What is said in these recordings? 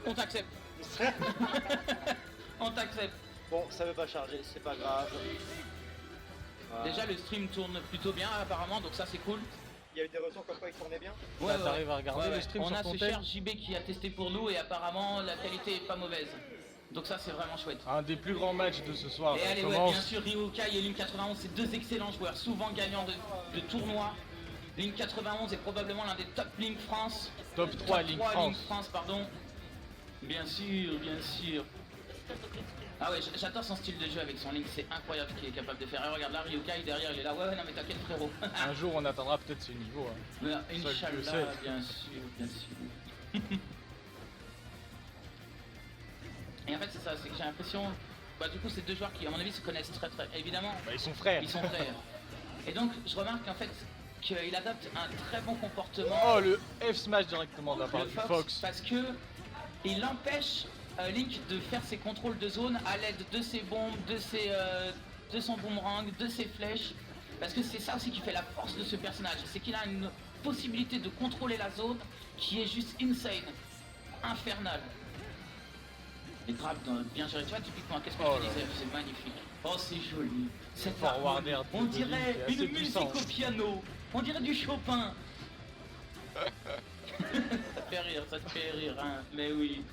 On t'accepte. On t'accepte. Bon, ça veut pas charger, c'est pas grave. Voilà. Déjà le stream tourne plutôt bien apparemment, donc ça c'est cool. Il y a eu des retours comme quoi il tournait bien. Là, t'arrives à regarder le stream On sur a ton ce tel. cher JB qui a testé pour nous et apparemment la qualité est pas mauvaise. Donc ça c'est vraiment chouette. Un des plus grands matchs de ce soir. Et allez, ouais, commence. bien sûr, Ryu-Kai et Link 91, c'est deux excellents joueurs, souvent gagnants de tournois. Link 91 est probablement l'un des top Link France. Top 3 Link France. Pardon. Bien sûr, bien sûr. Ah ouais, j'adore son style de jeu avec son Link, c'est incroyable ce qu'il est capable de faire. Et regarde là, Ryu-Kai derrière, il est là, ouais, non mais t'inquiète frérot. Un jour on atteindra peut-être ce niveau. Hein. Mais, Ça, je le Inch'Allah, sais. bien sûr, bien sûr. Et en fait c'est ça, c'est que j'ai l'impression, bah du coup c'est deux joueurs qui à mon avis se connaissent très évidemment, Bah, ils sont frères. ils sont frères. Et donc je remarque en fait qu'il adopte un très bon comportement. Oh, le F-smash directement de la part le du Fox. parce que il empêche Link de faire ses contrôles de zone à l'aide de ses bombes, de son boomerang, de ses flèches. Parce que c'est ça aussi qui fait la force de ce personnage, c'est qu'il a une possibilité de contrôler la zone qui est juste insane, infernale. Les trappes bien gérées, tu vois typiquement, qu'est-ce que Oh je te là. disais, c'est magnifique. Oh c'est joli, c'est Forward air on de dirait Link est assez une musique puissant. au piano, on dirait du Chopin. Ça te fait rire, hein, mais oui.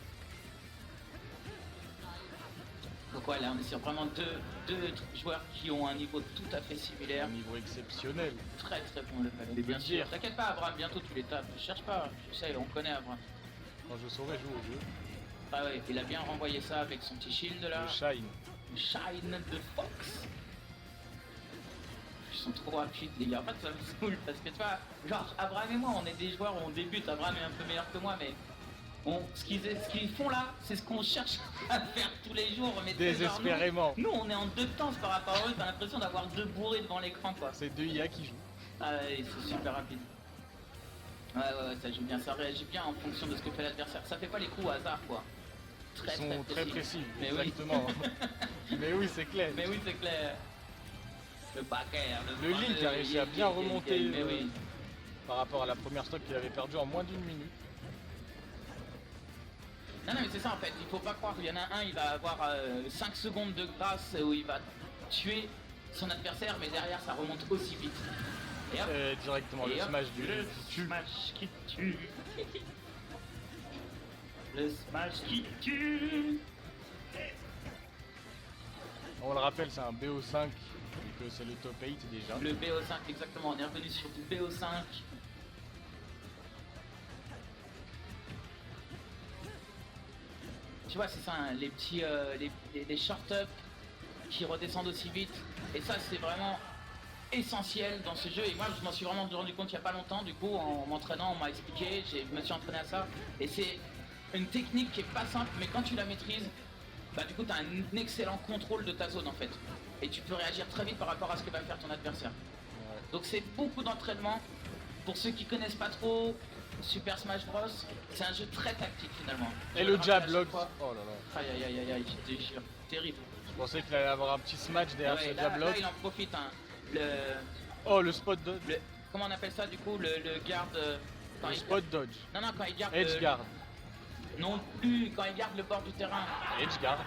Donc ouais, là on est sur vraiment deux joueurs qui ont un niveau tout à fait similaire. Un niveau exceptionnel. Très bon level, On peut bien le sûr. dire. T'inquiète pas Abraham, bientôt tu les tapes. Je cherche pas, je sais, on connaît Abraham. Quand je saurais jouer au jeu. Ah ouais, il a bien renvoyé ça avec son petit shield là. Le Shine. Le Shine de Fox. Ils sont trop rapides les gars. En fait ça me saoule parce que tu vois, genre Abraham et moi on est des joueurs où on débute, Abraham est un peu meilleur que moi mais ce qu'ils font là, c'est ce qu'on cherche à faire tous les jours. Mais Désespérément. Nous on est en deux temps par rapport à eux, t'as l'impression d'avoir deux bourrés devant l'écran quoi. C'est deux IA qui jouent. Ah ouais, c'est super rapide. Ouais, ça joue bien, ça réagit bien en fonction de ce que fait l'adversaire. Ça fait pas les coups au hasard quoi. Ils sont très précis, Mais exactement. Mais oui, c'est clair. Mais oui, c'est clair. Le backer, Le Link a réussi à bien remonter mais oui. par rapport à la première stock qu'il avait perdu en moins d'une minute. Non, mais c'est ça en fait, il faut pas croire qu'il y en a un, il va avoir 5 secondes de grâce où il va tuer son adversaire, mais derrière ça remonte aussi vite. Et hop, Directement le et hop, smash du le qui tue. smash qui tue. Le smash qui tue. On le rappelle, c'est un BO5 et que c'est le top 8 déjà. Le BO5 exactement, on est revenu sur du BO5. Tu vois, c'est ça, hein, les petits, les short-up qui redescendent aussi vite. Et ça, c'est vraiment essentiel dans ce jeu. Et moi, je m'en suis vraiment rendu compte il n'y a pas longtemps. Du coup, en m'entraînant, on m'a expliqué, je me suis entraîné à ça. Et c'est une technique qui est pas simple, mais quand tu la maîtrises, bah du coup, tu as un excellent contrôle de ta zone en fait. Et tu peux réagir très vite par rapport à ce que va faire ton adversaire. Ouais. Donc c'est beaucoup d'entraînement. Pour ceux qui connaissent pas trop Super Smash Bros, c'est un jeu très tactique finalement. Et Je le rappelle jab à chaque lock. fois. Oh là là. Aïe, je te déchire. Terrible. Je pensais qu'il allait avoir un petit smash derrière Ouais, ce là, jab là, lock. il en profite. Hein. Oh, le spot dodge. Comment on appelle ça du coup le garde quand Le il spot dodge. Non, quand il garde Edge guard. Non plus, quand il garde le bord du terrain. Edge guard.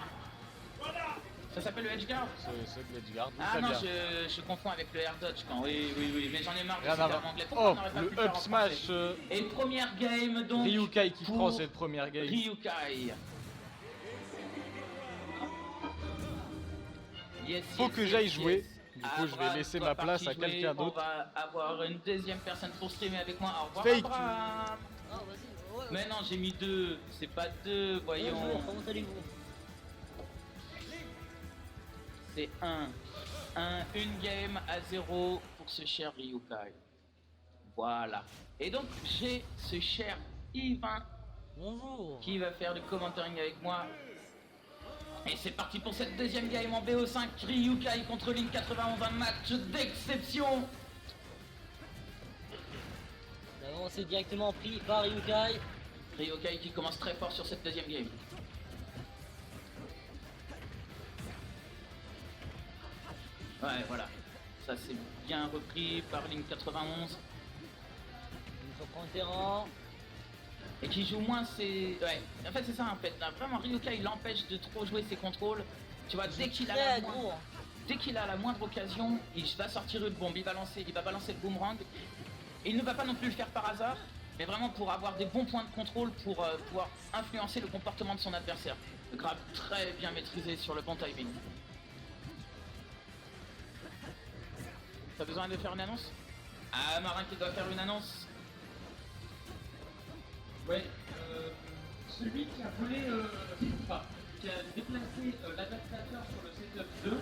Ça s'appelle le edge guard? C'est de l'edge guard. Ah Très non, bien. je confonds avec le air dodge quand. Oui, mais j'en ai marre de Rien ces à termes voir. anglais. Pourquoi Oh, on aurait pas le pu le faire up en smash. français Et première game donc. Ryu-Kai qui pour prend cette première game. Ryu-Kai. Yes, Faut que j'aille jouer. Du coup, je vais Abraham laisser doit ma place partir à quelqu'un jouer. d'autre. On va avoir une deuxième personne pour streamer avec moi. Au revoir Fake. Abraham. Ah, vas-y, ouais. Mais non, j'ai mis 2. C'est pas 2, voyons. Bonjour, comment allez-vous? C'est une game à 0 pour ce cher Ryu-Kai. Voilà. Et donc j'ai ce cher Yvain Bonjour. qui va faire du commentaring avec moi. Et c'est parti pour cette deuxième game en BO5. Ryu-Kai contre Link 91, un match d'exception. D'abord, c'est directement pris par Ryu-Kai. Ryu-Kai qui commence très fort sur cette deuxième game. Ouais, voilà. Ça c'est bien repris par Link 91. Il faut prendre le terrain. et qui joue moins ses... Ouais, en fait c'est ça en fait, là, vraiment Ryokai il l'empêche de trop jouer ses contrôles, tu vois, dès qu'il a Très la gros. moindre... Dès qu'il a la moindre occasion, il va sortir une bombe, il va balancer le boomerang. Et il ne va pas non plus le faire par hasard, mais vraiment pour avoir des bons points de contrôle pour pouvoir influencer le comportement de son adversaire. Le grab très bien maîtrisé sur le bon timing. T'as besoin de faire une annonce? Ah, Marin qui doit faire une annonce. Ouais, celui qui a volé, enfin, qui a déplacé l'adaptateur sur le setup 2,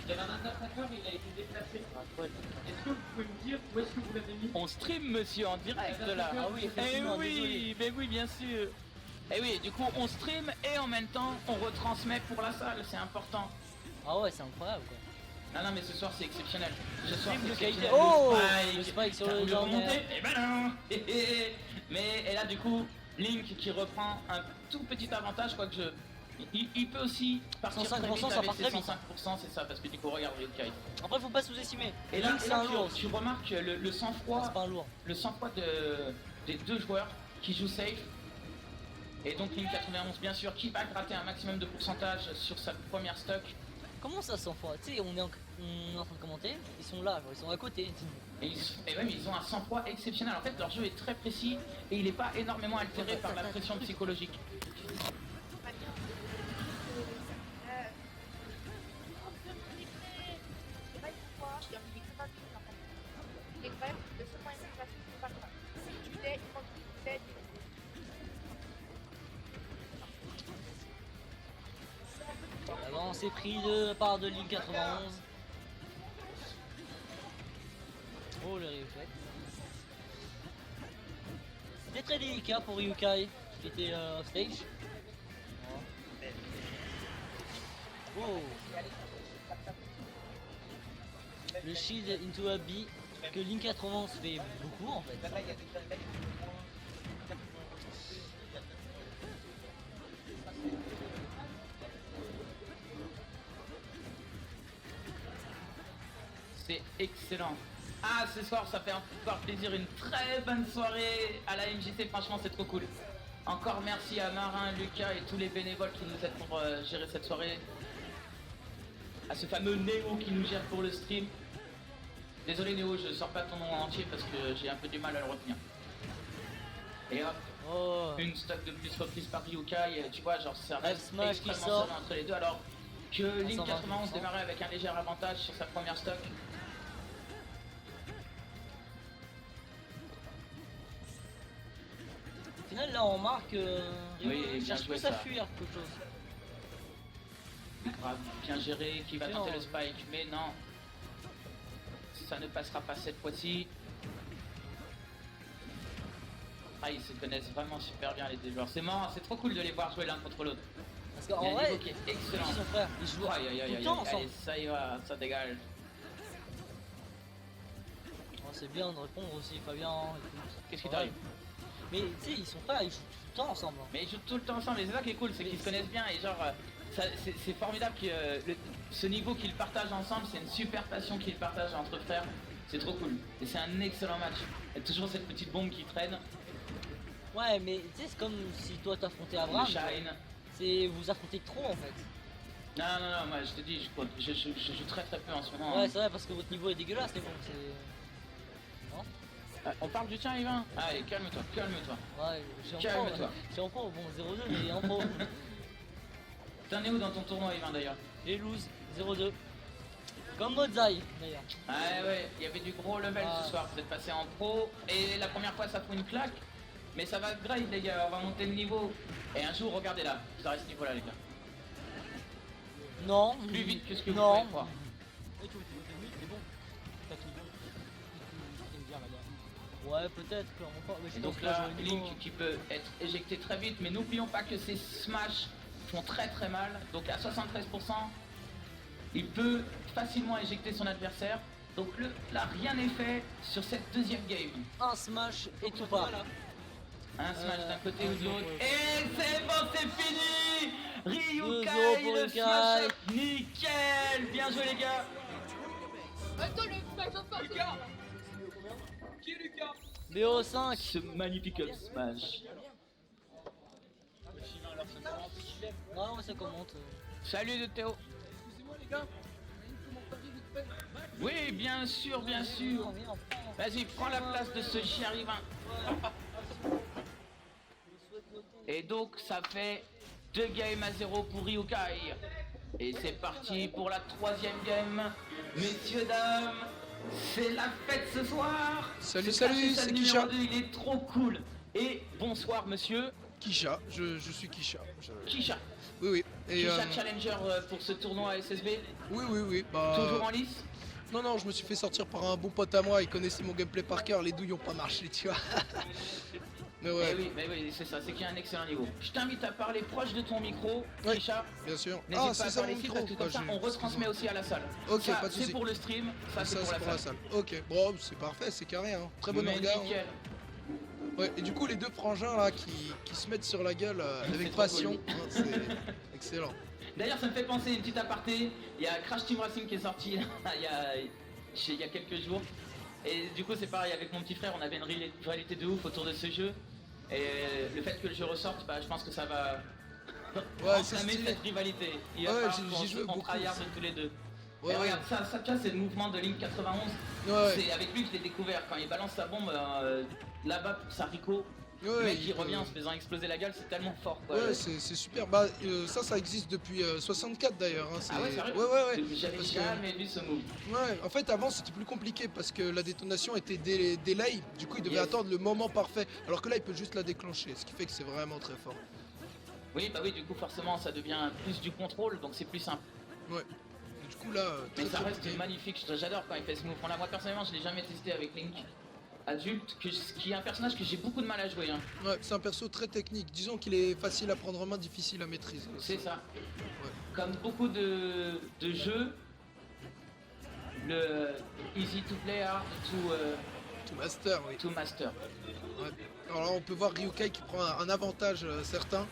il y avait un adaptateur et il a été déplacé. Est-ce que vous pouvez me dire où est-ce que vous l'avez mis? On stream monsieur en direct là. Ah oui, Eh effectivement, oui, désolé. mais oui bien sûr. Eh oui, du coup on stream et en même temps on retransmet pour la salle, c'est important. Ah ouais, c'est incroyable quoi. Non mais ce soir c'est exceptionnel. Ce soir Stream c'est de qualité. exceptionnel. Oh, Le le spike sur T'as le voulu corner. remonter? Eh ben non. Mais et là du coup Link qui reprend un tout petit avantage quoique il peut aussi partir 105%, très vite ça avec part ses très vite. 105%, c'est ça parce que du coup regarde Ryokai. Après, faut pas sous-estimer. Et là, Link, c'est un lourd. tu remarques le C'est sang-froid pas un lourd. des deux joueurs qui jouent safe. Et donc Link 91 bien sûr qui va gratter un maximum de pourcentage sur sa première stock. Comment ça s'en fout? Tu sais, on est en train de commenter, ils sont là, genre, ils sont à côté. Et même ils ont un sang-froid exceptionnel. En fait leur jeu est très précis et il n'est pas énormément altéré par la pression psychologique. Avant, c'est pris de part de Link 91. Oh le réflexe. C'était très délicat pour Ryukai qui était off stage. Oh. Le shield into a B que Link 91 fait beaucoup en fait. C'est excellent. Ah ce soir ça fait encore plaisir, une très bonne soirée à la MJC, franchement c'est trop cool. Encore merci à Marin, Lucas et tous les bénévoles qui nous aident pour gérer cette soirée. À ce fameux Néo qui nous gère pour le stream. Désolé Néo, je sors pas ton nom en entier parce que j'ai un peu du mal à le retenir. Et hop, Oh. une stock de plus reprise par Ryukai, et tu vois, genre ça Rêve reste Smash qui extrêmement sort. serré entre les deux alors que Link 120%. 91 démarrait avec un léger avantage sur sa première stock. Au final là on marque Oui, bien cherche joué, plus à ça. fuir quelque chose. Grave, bien géré, qui va Excellent. tenter le spike, mais non. Ça ne passera pas cette fois-ci. Ah, ils se connaissent vraiment super bien les deux joueurs. C'est marrant, c'est trop cool de les voir jouer l'un contre l'autre. Parce Il y a qu'en un vrai, niveau qui est excellent. ils sont frères, ils jouent Aïe aïe aïe tout le aïe, temps aïe, ensemble. allez, ça y va, ça dégage. Oh, c'est bien de répondre aussi, Fabien. Écoute. Qu'est-ce qui Ouais. t'arrive? Mais tu sais, ils sont frères, ils jouent tout le temps ensemble. hein. Mais ils jouent tout le temps ensemble, et c'est ça qui est cool, c'est qu'ils se connaissent bien et genre c'est formidable que ce niveau qu'ils partagent ensemble, c'est une super passion qu'ils partagent entre frères, c'est trop cool. Et c'est un excellent match. Il y a toujours cette petite bombe qui traîne, Ouais, mais tu sais, c'est comme si toi t'affrontais le Abraham. shine. C'est vous affrontez trop en fait. Non, non, non, moi je te dis, je joue très très peu en ce moment. Ouais, hein. c'est vrai parce que votre niveau est dégueulasse, mais bon, c'est. On parle du tien, Yvain? Allez, calme-toi, calme-toi. Ouais, j'ai en pro. Calme-toi. J'ai en pro, bon 0-2, mais en pro. T'en es où dans ton tournoi, Yvain d'ailleurs? Et lose 0-2. Comme Mozai d'ailleurs. Ah ouais, il y avait du gros level Ah. ce soir, vous êtes passé en pro, et la première fois ça fout une claque, mais ça va grade les gars, on va monter le niveau. Et un jour, regardez là, ça reste ce niveau là les gars. Non. Plus vite que ce que vous non. pouvez croire. Et tout, c'est bon. T'as tout bon. Bien la gamme. Ouais, peut-être, clairement pas. Mais Et je donc pense que là, là, j'ai le niveau. Link qui peut être éjecté très vite, mais n'oublions pas que ces smash font très très mal, donc à 73%, il peut facilement éjecter son adversaire. Donc là, rien n'est fait sur cette deuxième game. Un smash et tout pas. Un smash d'un côté ou de l'autre. ouais. Et c'est bon, c'est fini! 2-0 Ryukai, pour le Ryukai. smash up, nickel! Bien joué les gars! Attends, le smash encore, Qui est Lucas? BO5. Ce magnifique up smash. Non, ça commente. Salut de Théo. Excusez-moi les gars, commentaire vite fait. Oui, bien sûr, bien sûr. Vas-y, prends la place de ce chérubin. Et donc, ça fait 2 games à 0 pour Ryukai. Et c'est parti pour la 3e game. Messieurs, dames, c'est la fête ce soir. Salut, Ce salut, Clash c'est Session Kisha. numéro 2, il est trop cool. Et bonsoir, monsieur Kisha, je suis Kisha. Kisha. Oui, oui. Et Kisha Challenger pour ce tournoi SSB. oui. Bah, Toujours en lice. non, je me suis fait sortir par un bon pote à moi. Il connaissait mon gameplay par cœur. Les douilles ont pas marché, tu vois. Mais ouais, Mais oui, c'est ça, c'est qu'il y a un excellent niveau. Je t'invite à parler proche de ton micro, Ouais. Kisha. bien sûr. N'hésite pas à c'est ça mon parler ici micro. parce que comme ça, on retransmet aussi à la salle. Ok, Ça, pas de soucis. c'est pour le stream, ça c'est pour la salle. Ok, bon, c'est parfait, c'est carré. Hein. Très bon Mais orga. nickel. Ouais, et du coup, les deux frangins là qui se mettent sur la gueule C'est avec trop passion, cool. hein, c'est excellent. D'ailleurs, ça me fait penser une petite aparté. Il y a Crash Team Racing qui est sorti là, il y a quelques jours. Et du coup, c'est pareil, avec mon petit frère, on avait une rivalité de ouf autour de ce jeu. Et le fait que le jeu ressorte, bah, je pense que ça va Ouais, c'est enflammer stylé. cette rivalité. Il va Ouais, falloir j'y joue qu'on beaucoup. tryhard tous les deux. Ouais, Et regarde, ça tu vois, c'est le mouvement de Link 91. ouais. C'est avec lui que je l'ai découvert. Quand il balance sa bombe là-bas, ça rico. Le Ouais, mec qui peut- revient en se faisant exploser la gueule, c'est tellement fort quoi. Ouais, c'est super. Bah, ça existe depuis 64 d'ailleurs. Hein. Ah ouais, sérieux Ouais. J'avais Parce que- jamais vu ce move. Ouais, en fait, avant c'était plus compliqué parce que la détonation était delay. Du coup, il devait Yes. attendre le moment parfait. Alors que là, il peut juste la déclencher. Ce qui fait que c'est vraiment très fort. Oui, bah oui, du coup, forcément, ça devient plus du contrôle, donc c'est plus simple. Ouais. Et du coup, là, Mais très, ça très reste bien. magnifique, j'adore quand il fait ce move-là. Moi, personnellement, je l'ai jamais testé avec Link adulte, qui est un personnage que j'ai beaucoup de mal à jouer. Hein. Ouais, c'est un perso très technique. Disons qu'il est facile à prendre en main, difficile à maîtriser. C'est ça. Comme beaucoup de jeux, le easy to play, hard Tout master, oui. to master. Ouais. Alors là, on peut voir Ryukai qui prend un avantage certain.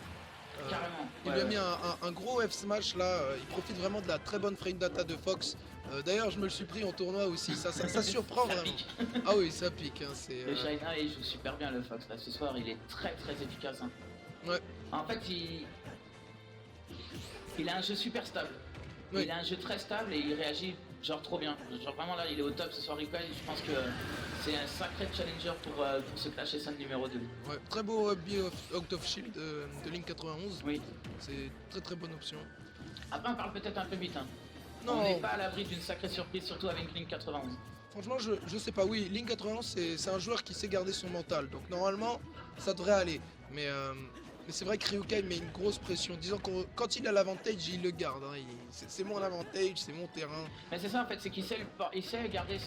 Carrément. Il Ouais, lui a ouais. mis un gros F-smash là, il profite vraiment de la très bonne frame data de Fox. D'ailleurs, je me le suis pris en tournoi aussi, ça surprend Ça vraiment. pique. Ah oui, ça pique. Hein, c'est, Le China, il joue super bien le Fox là ce soir, il est très efficace. Hein. Ouais. En fait, il a un jeu super stable. Oui. Il a un jeu très stable et il réagit genre trop bien. Genre vraiment là, il est au top ce soir, Ryukai. Je pense que c'est un sacré challenger pour ce Clash SN numéro 2. Ouais, très beau Out of Shield de Link 91. Oui. C'est très bonne option. Après, on parle peut-être un peu vite. Hein. Non. On n'est pas à l'abri d'une sacrée surprise, surtout avec Link 91. Franchement, je sais pas. Oui, Link 91, c'est un joueur qui sait garder son mental. Donc normalement, ça devrait aller. Mais c'est vrai que Ryukai met une grosse pression. Disons que quand il a l'avantage, il le garde. Hein. C'est mon avantage, c'est mon terrain. Mais c'est ça en fait, c'est qu'il sait garder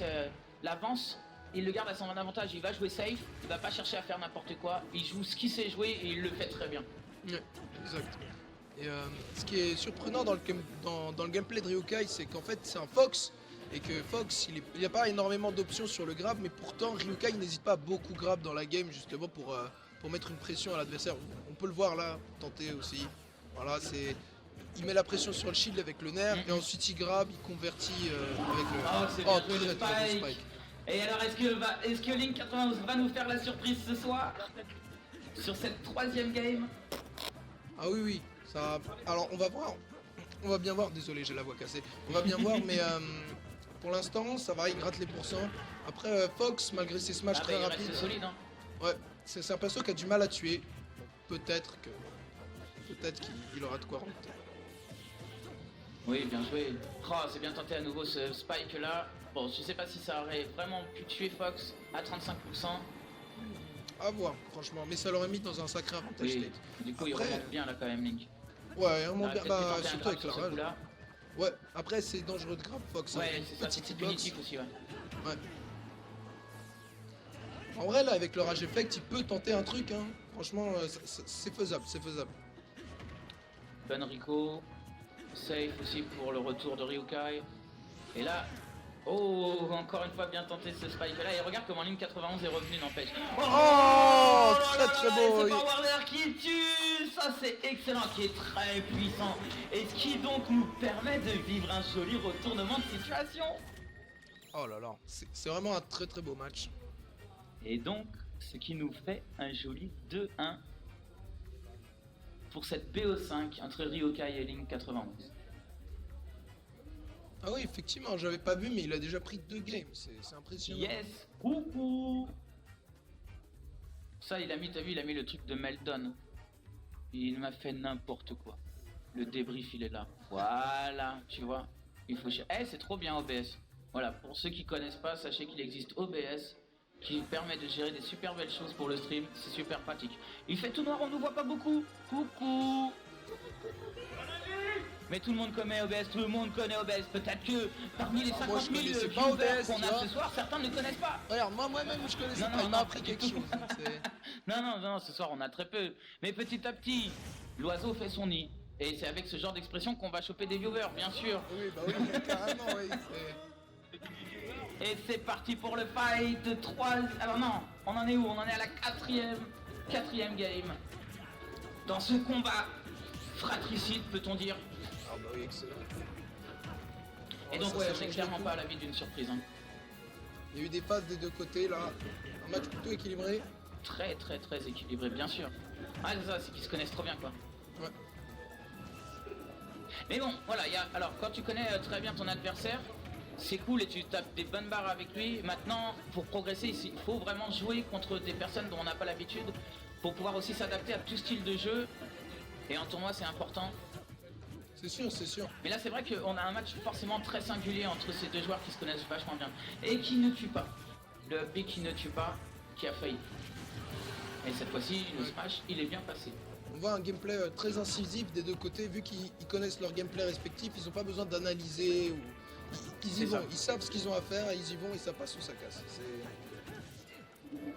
l'avance. Il le garde à son avantage. Il va jouer safe, il va pas chercher à faire n'importe quoi. Il joue ce qu'il sait jouer et il le fait très bien. Ouais, exact. Et ce qui est surprenant dans le gameplay de Ryukai, c'est qu'en fait c'est un Fox, et que Fox, il n'y a pas énormément d'options sur le grab, mais pourtant Ryukai n'hésite pas à beaucoup grab dans la game justement pour mettre une pression à l'adversaire. On peut le voir là, tenter aussi. Voilà, il met la pression sur le shield avec le nerf, et ensuite il grab, il convertit avec le... Oh, c'est bien joué, le très bon spike. spike. Et alors, est-ce que Link 91 va nous faire la surprise ce soir sur cette 3ème game? Ah oui, ça... Alors on va voir, on va bien voir, désolé j'ai la voix cassée, on va bien voir, mais pour l'instant ça va, il gratte les pourcents. Après Fox, malgré ses smashs Ah bah, très il rapides, reste solide. Hein. ouais, c'est un perso qui a du mal à tuer. Peut-être qu'il aura de quoi remonter. Oui, bien joué. Oh, c'est bien tenté à nouveau ce spike là. Bon, je sais pas si ça aurait vraiment pu tuer Fox à 35%. À voir, franchement, mais ça l'aurait mis dans un sacré avantage Oui, state. du coup, il Après- remonte bien là quand même, Link. Ouais, il On remonte aurait bien, peut-être pu bah, tenter un surtout grab avec la sur ce rage. coup-là. Ouais, après c'est dangereux de grab Fox. hein. Ouais, c'est ça, Petite c'est hitbox. punitif aussi, ouais. En vrai, là, avec le rage effect, il peut tenter un truc, hein. Franchement, c'est faisable, c'est faisable. Bon Rico, safe aussi pour le retour de Ryukai. Et là, oh, encore une fois bien tenté ce spike là. Et regarde comment Link 91 est revenu, n'empêche. Oh, là très là, beau, et oui. c'est pas Warner qui tue. Ça c'est excellent, qui est très puissant. Et ce qui donc nous permet de vivre un joli retournement de situation. Oh là là, c'est vraiment un très beau match. Et donc, ce qui nous fait un joli 2-1 pour cette BO5 entre Ryokai et Link 91. Ah oui, effectivement, j'avais pas vu, mais il a déjà pris 2 games, c'est impressionnant. Yes, coucou. Ça, il a mis, t'as vu, il a mis le truc de Meldon. Il m'a fait n'importe quoi. Le débrief, il est là. Voilà, tu vois. Il faut. C'est trop bien OBS. Voilà, pour ceux qui connaissent pas, sachez qu'il existe OBS qui permet de gérer des super belles choses pour le stream. C'est super pratique. Il fait tout noir, on nous voit pas beaucoup. Coucou. Mais tout le monde connaît OBS, tout le monde connaît OBS. Peut-être que parmi les 50 moi, je 000 connaissais pas viewers OBS, qu'on tu a vois. ce soir, certains ne le connaissent pas. Regarde, moi-même, je connaissais Non, pas, non, il m'a non, appris pas du quelque tout. chose. c'est- Non, ce soir on a très peu. Mais petit à petit, l'oiseau fait son nid. Et c'est avec ce genre d'expression qu'on va choper des viewers, bien sûr. Oui, bah oui, carrément, oui. Et c'est parti pour le fight 3. Alors non, on en est où? On en est à la quatrième game. Dans ce combat fratricide, peut-on dire. Ah bah oui, excellent. Et donc ça, ouais, ça on n'est change clairement beaucoup. pas à l'avis d'une surprise. Hein. Il y a eu des passes des deux côtés, là. Un match plutôt équilibré. Très équilibré, bien sûr. Ah c'est ça, c'est qu'ils se connaissent trop bien quoi. Ouais. Mais bon, voilà, alors quand tu connais très bien ton adversaire, c'est cool et tu tapes des bonnes barres avec lui. Maintenant, pour progresser, il faut vraiment jouer contre des personnes dont on n'a pas l'habitude pour pouvoir aussi s'adapter à tout style de jeu. Et en tournoi, c'est important. C'est sûr, c'est sûr. Mais là, c'est vrai qu'on a un match forcément très singulier entre ces deux joueurs qui se connaissent vachement bien. Et qui ne tue pas. Le upbeat qui ne tue pas, qui a failli. Et cette fois-ci, le smash, il est bien passé. On voit un gameplay très incisif des deux côtés, vu qu'ils connaissent leur gameplay respectif, ils n'ont pas besoin d'analyser ou... Ils y C'est vont, ça. ils savent ce qu'ils ont à faire, et ils y vont et ça passe ou ça casse. Ouais,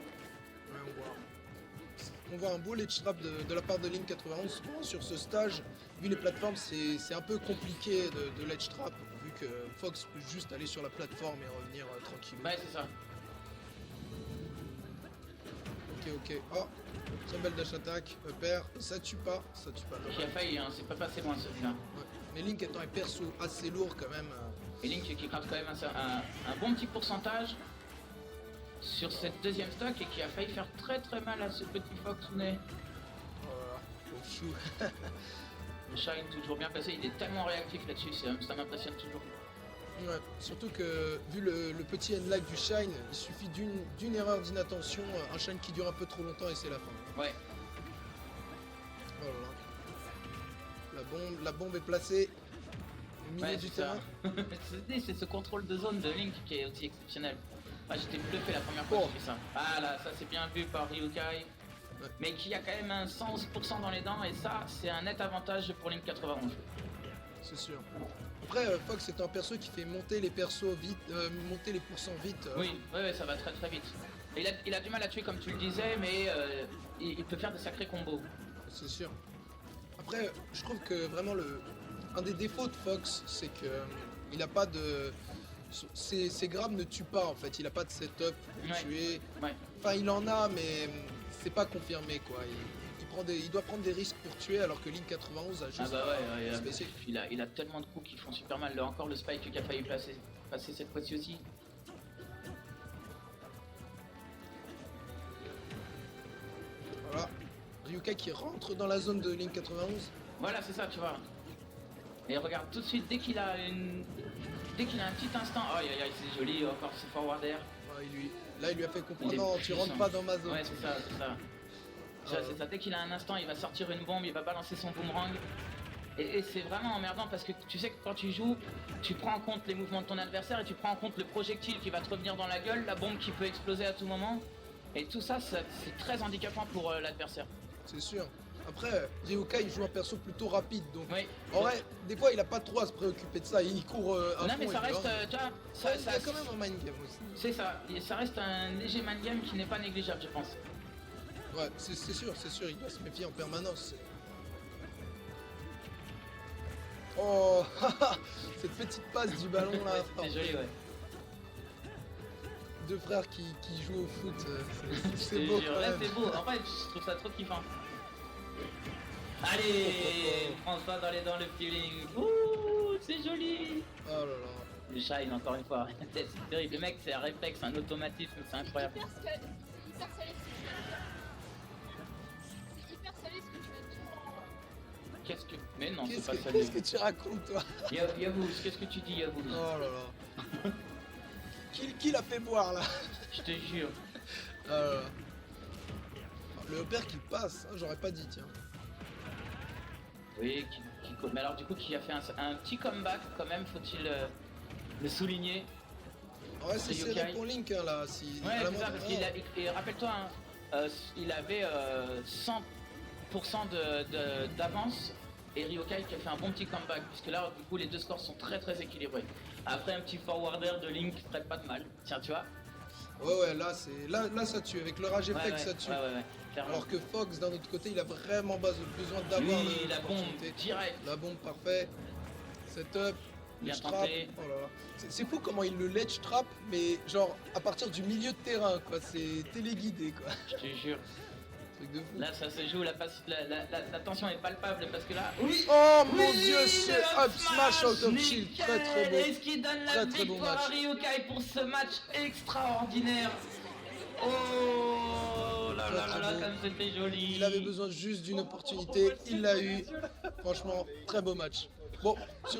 on voit un beau ledge trap de la part de Link 91. Souvent, sur ce stage, vu les plateformes, c'est un peu compliqué de ledge trap, vu que Fox peut juste aller sur la plateforme et revenir tranquille. Ouais, c'est ça. Ok. Oh, très belle dash attack, upper, ça tue pas. Qui a failli, hein, c'est pas passé loin celui-là. Ouais. Mais Link étant un perso assez lourd quand même. Et Link qui gratte quand même un bon petit pourcentage sur cette deuxième stock et qui a failli faire très mal à ce petit Foxney. Voilà, pauvre chou. Le Shine toujours bien passé, il est tellement réactif là-dessus, ça m'impressionne toujours. Ouais, surtout que vu le petit end lag du Shine, il suffit d'une erreur d'inattention, un Shine qui dure un peu trop longtemps et c'est la fin. Ouais. Oh là là. La bombe est placée au milieu Ouais, du c'est ça. terrain. C'est ce contrôle de zone de Link qui est aussi exceptionnel. Ah, j'étais bluffé la première fois que j'ai fait ça. Ah là, ça c'est bien vu par Ryokai. Ouais. Mais qui a quand même un 111% dans les dents et ça c'est un net avantage pour Link 91. C'est sûr. Après, Fox est un perso qui fait monter les persos vite, monter les pourcents vite. Oui, ouais, ça va très vite. Et il a du mal à tuer comme tu le disais, mais il peut faire de sacrés combos. C'est sûr. Après, je trouve que vraiment un des défauts de Fox, c'est que il a pas de... Ses grabs ne tuent pas en fait, il a pas de setup pour Ouais. tuer. Ouais. Enfin, il en a, mais c'est pas confirmé quoi. Il doit prendre des risques pour tuer alors que Link 91 a juste... Ah bah ouais, spécial. il a tellement de coups qui font super mal. Là encore le spike qui a failli passer cette fois-ci aussi. Voilà. Ryokai qui rentre dans la zone de Link 91. Voilà, c'est ça, tu vois. Et regarde tout de suite, dès qu'il a un petit instant... Aïe, c'est joli, encore ce forward air. Ouais, là, il lui a fait comprendre, Il est non, tu puissant. rentres pas dans ma zone. Ouais, c'est ça. Tu vois, c'est ça, dès qu'il a un instant, il va sortir une bombe, il va balancer son boomerang. Et c'est vraiment emmerdant parce que tu sais que quand tu joues, tu prends en compte les mouvements de ton adversaire et tu prends en compte le projectile qui va te revenir dans la gueule, la bombe qui peut exploser à tout moment. Et tout ça, c'est très handicapant pour l'adversaire. C'est sûr. Après, Ryokai il joue un perso plutôt rapide, donc Oui. en vrai, des fois il a pas trop à se préoccuper de ça, il court à Non fond, mais ça et reste, puis, tu vois, il y a quand même un mind game aussi. c'est ça, ça reste un léger mind game qui n'est pas négligeable, je pense. Ouais, c'est sûr, il doit se méfier en permanence. Oh, cette petite passe du ballon là. C'est joli, ouais. Deux frères qui jouent au foot, Je c'est te beau jure, quand là même. c'est beau, en fait je trouve ça trop kiffant. Allez, François dans les dents, le feeling. Ouh, c'est joli. Oh là là. Le Shine encore une fois, c'est terrible, le mec c'est un réflexe, un automatisme, c'est incroyable. Hyper salé ce que tu viens de dire. C'est hyper salé ce que tu viens de dire. qu'est-ce que... Mais non, c'est Qu'est-ce pas que, ça. qu'est-ce que tu racontes, toi? Yavuz, qu'est-ce que tu dis, Yavuz? Oh là là. Qui l'a fait boire, là? Je te jure. Ah là là. Le père qui passe, hein, j'aurais pas dit, tiens. Oui, mais alors du coup, qui a fait un petit comeback quand même, faut-il le souligner. Ouais, c'est Ryokai. serré pour Link, hein, là. Si, Ouais, à la c'est ça, moindre parce qu'il erreur. et rappelle-toi, hein, il avait 100% d'avance et Ryokai qui a fait un bon petit comeback, puisque là, du coup, les deux scores sont très très équilibrés. Après, un petit forwarder de Link ferait pas de mal. Tiens, tu vois. Ouais, là, c'est... Là, ça tue. Avec le rage effect, ça tue. ouais, clairement. Alors que Fox, d'un autre côté, il a vraiment besoin d'avoir Oui, la bombe l'opportunité. direct. La bombe, parfait. Setup. Bien Ledge trap. tenté. Oh là là. C'est fou comment il le ledge trap, mais genre à partir du milieu de terrain, quoi. C'est téléguidé, quoi. Je te jure. Truc de fou. Là, ça se joue, la tension est palpable parce que là. Oui! Oh mon Oui, dieu, c'est le up smash out of shield. nickel. Très très beau. Est-ce qu'il donne la Très, très bon victoire à match. Ryokai pour ce match extraordinaire? Oh là Très, là très là, beau. comme c'était joli. Il avait besoin juste d'une opportunité, il l'a eu. Franchement, très beau match. Bon, sur